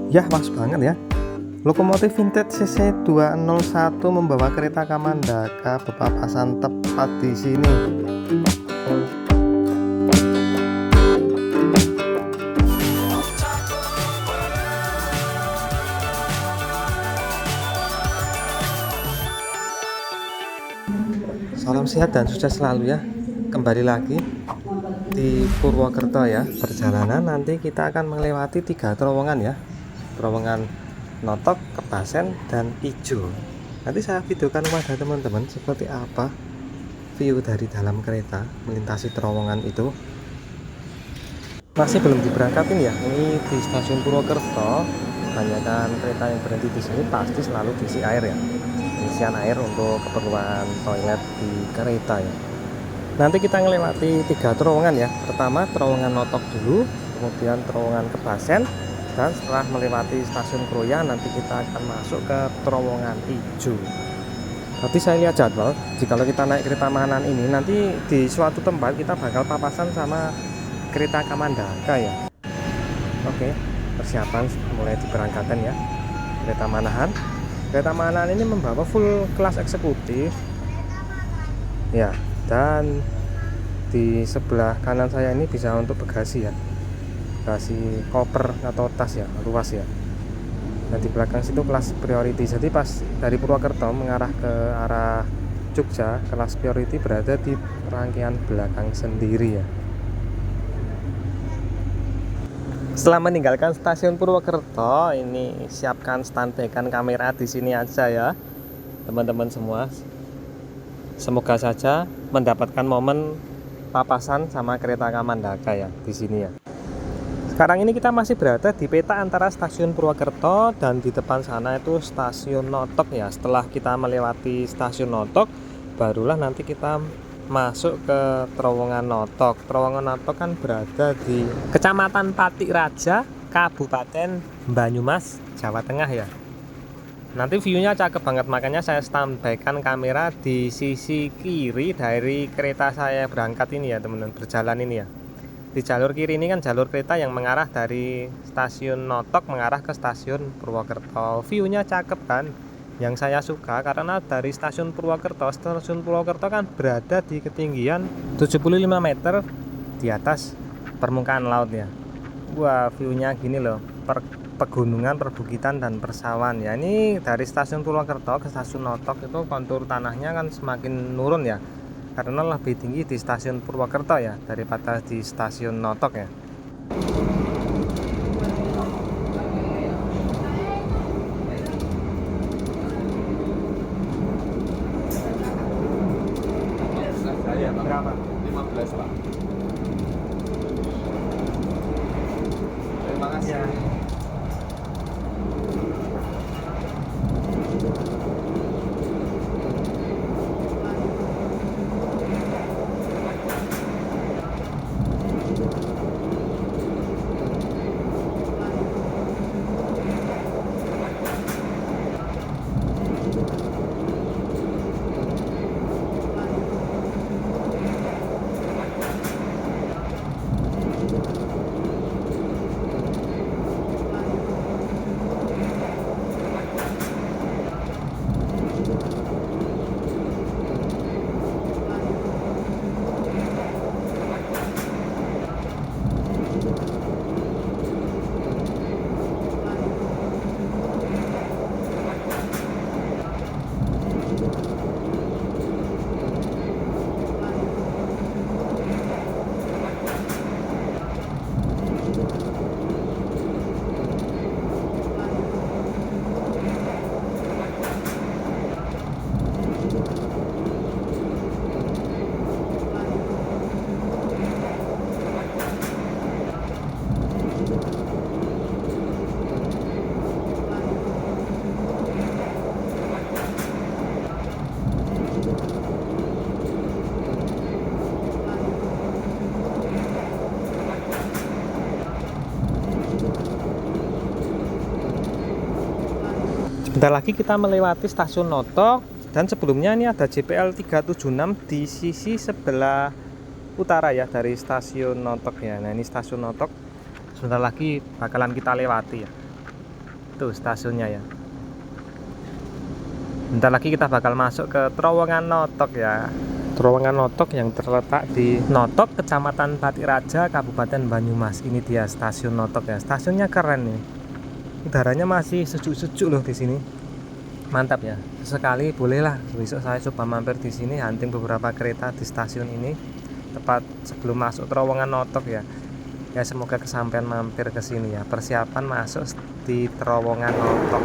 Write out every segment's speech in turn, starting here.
Ya, pas banget ya. Lokomotif vintage CC 201 membawa kereta Kamandaka berpapasan tepat di sini. Salam sehat dan sukses selalu ya. Kembali lagi di Purwokerto ya. Perjalanan nanti kita akan melewati 3 terowongan ya. Terowongan Notok, Kebasen, dan Ijo. Nanti saya videokan kepada teman-teman seperti apa view dari dalam kereta melintasi terowongan itu. Masih belum diberangkatin ya. Ini di stasiun Purwokerto. Kebanyakan kereta yang berhenti di sini pasti selalu diisi air ya. Isian air untuk keperluan toilet di kereta ya. Nanti kita melewati 3 terowongan ya. Pertama terowongan Notok dulu, kemudian terowongan Kebasen, dan setelah melewati stasiun Kroya nanti kita akan masuk ke terowongan Ijo. Tadi saya lihat jadwal, jika kita naik kereta Mahanan ini nanti di suatu tempat kita bakal papasan sama kereta Kamandaka ya. Oke, persiapan mulai diberangkatkan ya. Kereta Manahan. Kereta Mahanan ini membawa full kelas eksekutif ya, dan di sebelah kanan saya ini bisa untuk bagasi ya, bagasi koper atau tas ya, luas ya. Dan di belakang situ kelas priority. Jadi pas dari Purwokerto mengarah ke arah Jogja, kelas priority berada di rangkaian belakang sendiri ya. Setelah meninggalkan stasiun Purwokerto, ini siapkan standbykan kamera di sini aja ya, teman-teman semua. Semoga saja mendapatkan momen papasan sama kereta Kamandaka ya di sini ya. Sekarang ini kita masih berada di peta antara stasiun Purwokerto dan di depan sana itu stasiun Notok ya. Setelah kita melewati stasiun Notok, barulah nanti kita masuk ke terowongan Notok. Terowongan Notok kan berada di Kecamatan Patik Raja, Kabupaten Banyumas, Jawa Tengah ya. Nanti viewnya cakep banget, makanya saya standbykan kamera di sisi kiri dari kereta saya berangkat ini ya teman-teman, berjalan ini ya. Di jalur kiri ini kan jalur kereta yang mengarah dari stasiun Notok mengarah ke stasiun Purwokerto. Viewnya cakep kan, yang saya suka karena dari stasiun Purwokerto kan berada di ketinggian 75 meter di atas permukaan laut ya. Wah, viewnya gini loh, pegunungan, perbukitan, dan persawahan ya. Ini dari stasiun Purwokerto ke stasiun Notok itu kontur tanahnya kan semakin nurun ya, karena lebih tinggi di stasiun Purwokerto ya daripada di stasiun Notok ya. Berapa? 15 Pak. Terima kasih ya. Sebentar lagi kita melewati stasiun Notok, dan sebelumnya ini ada JPL 376 di sisi sebelah utara ya dari stasiun Notok ya. Nah, ini stasiun Notok sebentar lagi bakalan kita lewati ya. Tuh stasiunnya ya. Bentar lagi kita bakal masuk ke terowongan Notok ya. Terowongan Notok yang terletak di Notok, Kecamatan Patiraja, Kabupaten Banyumas. Ini dia stasiun Notok ya. Stasiunnya keren nih. Udaranya masih sejuk-sejuk loh di sini. Mantap ya. Sekali bolehlah besok saya coba mampir di sini, hunting beberapa kereta di stasiun ini. Tepat sebelum masuk terowongan Notok ya. Ya semoga kesampaian mampir ke sini ya. Persiapan masuk di terowongan Notok.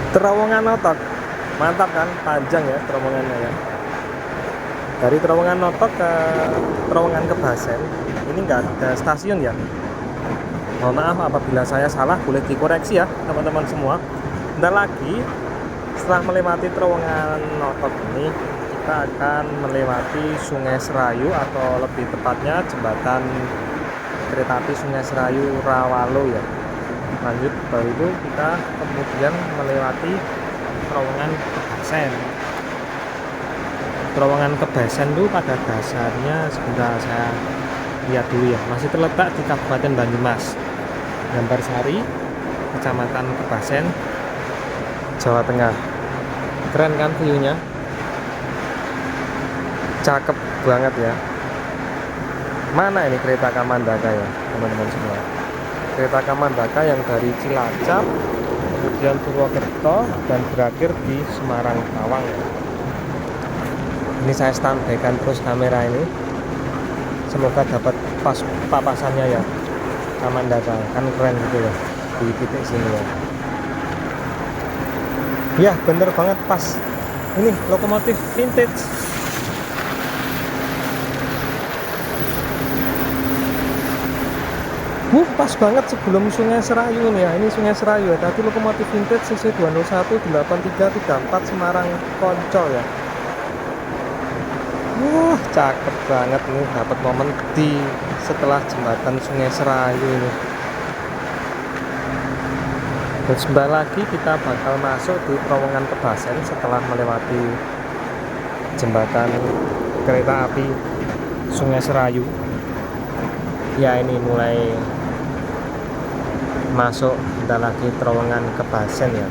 Terowongan Notok, mantap kan, panjang ya terowongannya ya. Dari terowongan Notok ke terowongan Kebasen, ini nggak ada stasiun ya. Mohon maaf apabila saya salah, boleh dikoreksi ya teman-teman semua. Bentar lagi setelah melewati terowongan Notok ini, kita akan melewati Sungai Serayu atau lebih tepatnya jembatan kereta api Sungai Serayu Rawalo ya. Lanjut baru itu kita kemudian melewati terowongan Kebasen. Terowongan Kebasen itu pada dasarnya sebentar saya lihat dulu ya, masih terletak di Kabupaten Banyumas, Gambarsari, Kecamatan Kebasen, Jawa Tengah. Keren kan view-nya, cakep banget ya. Mana ini kereta Kamandaka ya teman-teman semua. Kereta Kamandaka yang dari Cilacap kemudian Purwokerto dan berakhir di Semarang Tawang ya. Ini saya standbykan terus kamera ini, semoga dapat pas papasannya ya. Kamandaka kan keren gitu ya di titik sini ya. Ya bener banget pas. Ini lokomotif vintage. Pas banget sebelum Sungai Serayu nih ya. Ini Sungai Serayu ya. Tadi lokomotif vintage CC 201-8334 Semarang Poncol ya. Cakep banget nih, dapat momen di setelah jembatan Sungai Serayu ini. Dan sebentar lagi kita bakal masuk di terowongan Kebasen setelah melewati jembatan kereta api Sungai Serayu. Ya ini mulai masuk, kita lagi terowongan Kebasen ya.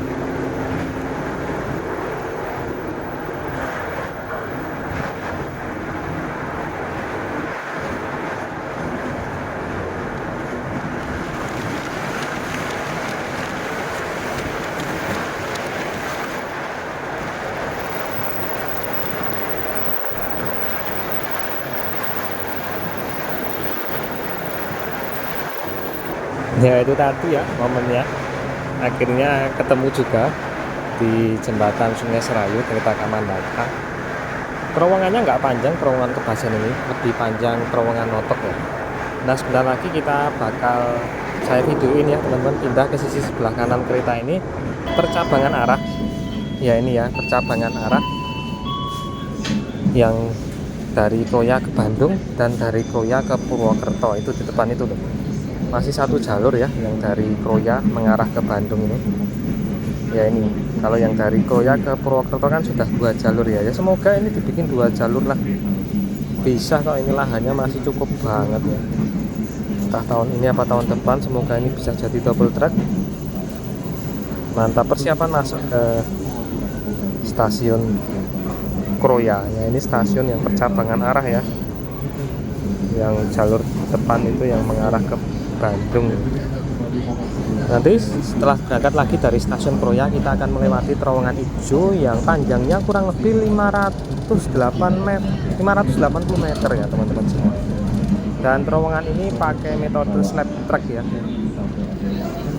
Ya itu tadi ya momennya, akhirnya ketemu juga di jembatan Sungai Serayu kereta Kamandaka. Terowongannya nggak panjang, terowongan Kebasen ini lebih panjang terowongan Notok ya. Nah sebentar lagi kita bakal saya videoin ya teman-teman, pindah ke sisi sebelah kanan kereta ini, percabangan arah ya. Ini ya percabangan arah yang dari Kroya ke Bandung dan dari Kroya ke Purwokerto. Itu di depan itu loh, masih satu jalur ya yang dari Kroya mengarah ke Bandung ini ya. Ini kalau yang dari Kroya ke Purwokerto kan sudah 2 jalur ya. Ya semoga ini dibikin 2 jalur lah, bisa kok, ini lahannya masih cukup banget ya. Entah tahun ini apa tahun depan, semoga ini bisa jadi double track. Mantap. Persiapan masuk ke stasiun Kroya ya. Ini stasiun yang percabangan arah ya, yang jalur depan itu yang mengarah ke Bandung. Nanti setelah berangkat lagi dari stasiun Kroya, kita akan melewati terowongan hijau yang panjangnya kurang lebih 580 meter ya teman-teman semua. Dan terowongan ini pakai metode slab track ya.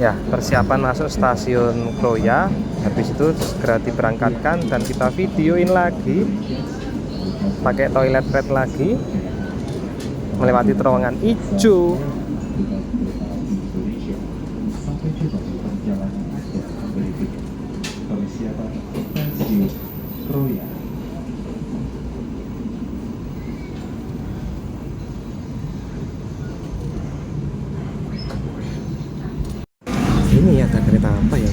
Ya, persiapan masuk stasiun Kroya. Habis itu segera diberangkatkan dan kita videoin lagi pakai toilet red lagi melewati terowongan hijau. Ini ada kereta apa ya,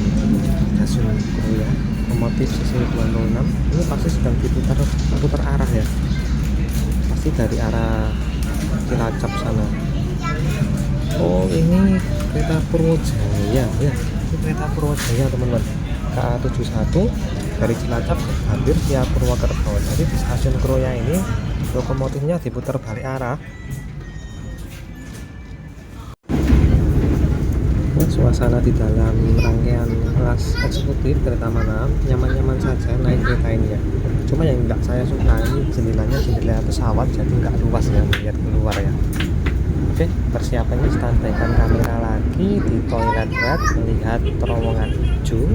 stasiun Kroya Otomotif CC206. Ini pasti sedang putar arah ya, pasti dari arah Cilacap sana. Oh, ini kereta Purwojaya ya, ini kereta Purwojaya teman-teman, KA71 dari Cilacap hampir via Purwokerto. Jadi di stasiun Kroya ini lokomotifnya diputar balik arah. Suasana di dalam rangkaian kelas eksekutif kereta Manap nyaman-nyaman saja naik kereta ini ya. Cuma yang enggak saya suka ini jendela pesawat, jadi nggak luas ya melihat keluar ya. Oke, persiapannya standbykan kamera lagi di toilet red melihat terowongan hijau.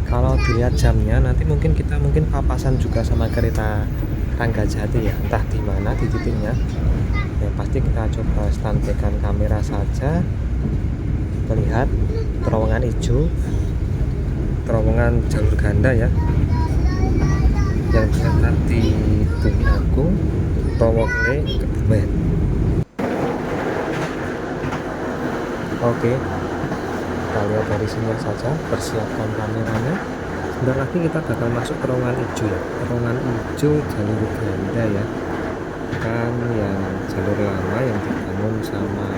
Kalau dilihat jamnya nanti kita papasan juga sama kereta Ranggajati ya, entah di mana di titiknya. Yang pasti kita coba standbykan kamera saja melihat terowongan hijau, terowongan jalur ganda ya, yang terletak di Bumi Agung, Rowokle, Kebumen. Oke, kita lihat dari sini saja, persiapkan kameranya. Sebentar lagi kita bakal masuk terowongan hijau ya, terowongan hijau jalur ganda ya, kan yang jalur lama yang dibangun sama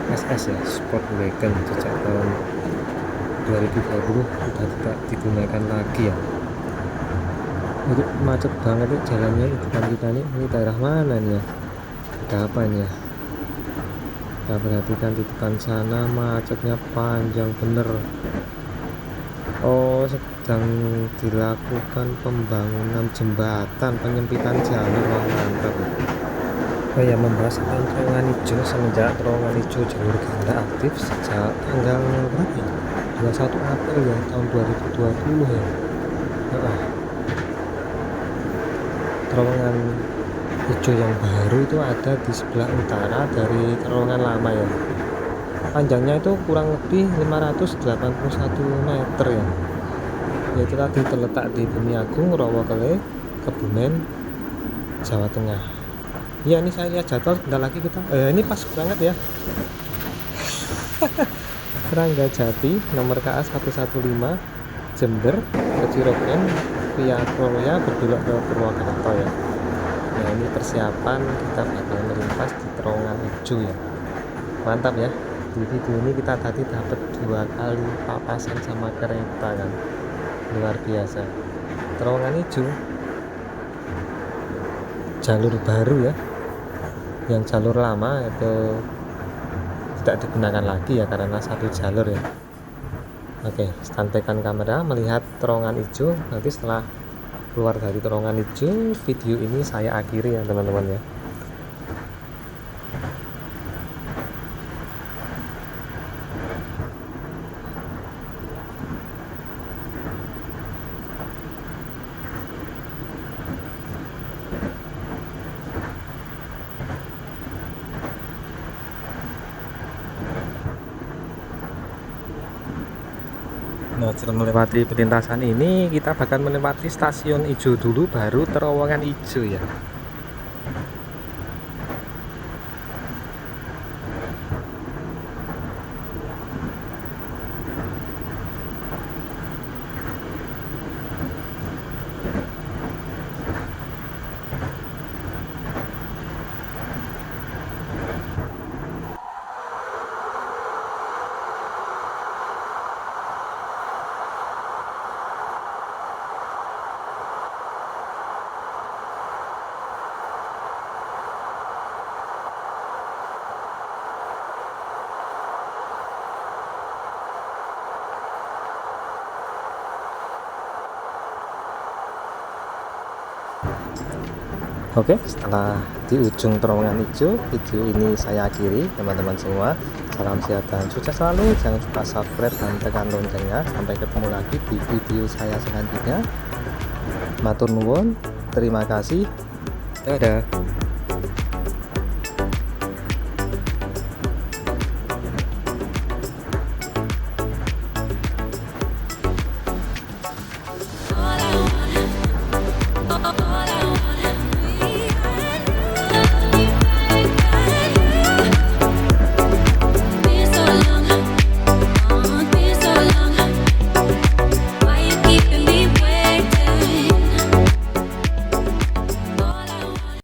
SS ya, Sport Wagon sejak tahun 2020 sudah tidak digunakan lagi ya. Itu macet banget nih jalannya di depan kita nih. Ini daerah mana nih ya? Ada apa nih ya? Kita perhatikan di depan sana macetnya panjang bener. Oh, sedang dilakukan pembangunan jembatan, penyempitan jalur. Wah, mantap. Oh ya, membahas tentang terowongan hijau. Semenjak terowongan hijau jalur ganda aktif sejak tanggal berapa ya? 21 April ya, tahun 2020 ya. Terowongan hijau yang baru itu ada di sebelah utara dari terowongan lama ya. Panjangnya itu kurang lebih 581 meter ya. Yaitu tadi terletak di Bumi Agung, Rowokle, Kebumen, Jawa Tengah. Ya, ini saya lihat jadwal sebentar lagi kita ini pas banget ya. Ranggajati nomor KA 115 Jember ke Cirebon via Kroya berbelok ke Purwokerto ya. Nah, ini persiapan kita bakal melintas di terowongan hijau ya. Mantap ya, di video ini kita tadi dapat 2 kali papasan sama kereta kan, luar biasa. Terowongan hijau jalur baru ya, yang jalur lama itu tidak digunakan lagi ya karena satu jalur ya. Oke, standbykan kamera melihat terowongan hijau. Nanti setelah keluar dari terowongan hijau, video ini saya akhiri ya teman-teman ya. Nah, setelah melewati perlintasan ini kita bakal melewati stasiun hijau dulu baru terowongan hijau ya. Oke, setelah di ujung terowongan hijau, video ini saya akhiri teman-teman semua. Salam sehat dan sukses selalu. Jangan lupa subscribe dan tekan loncengnya. Sampai ketemu lagi di video saya selanjutnya. Matur nuwun, terima kasih, dadah.